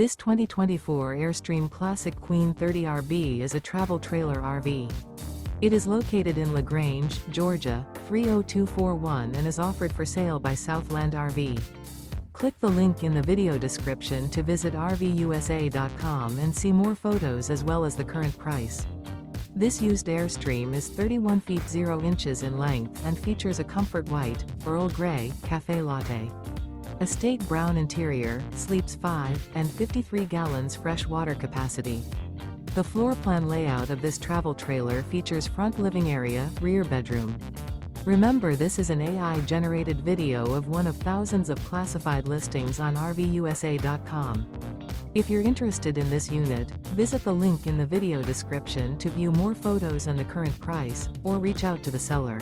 This 2024 Airstream Classic Queen 30RB is a travel trailer RV. It is located in LaGrange, Georgia, 30241 and is offered for sale by Southland RV. Click the link in the video description to visit RVUSA.com and see more photos as well as the current price. This used Airstream is 31 feet 0 inches in length and features a comfort white, Earl Grey, cafe latte. Estate brown interior, sleeps 5, and 53 gallons fresh water capacity. The floor plan layout of this travel trailer features front living area, rear bedroom. Remember, this is an AI-generated video of one of thousands of classified listings on RVUSA.com. If you're interested in this unit, visit the link in the video description to view more photos and the current price, or reach out to the seller.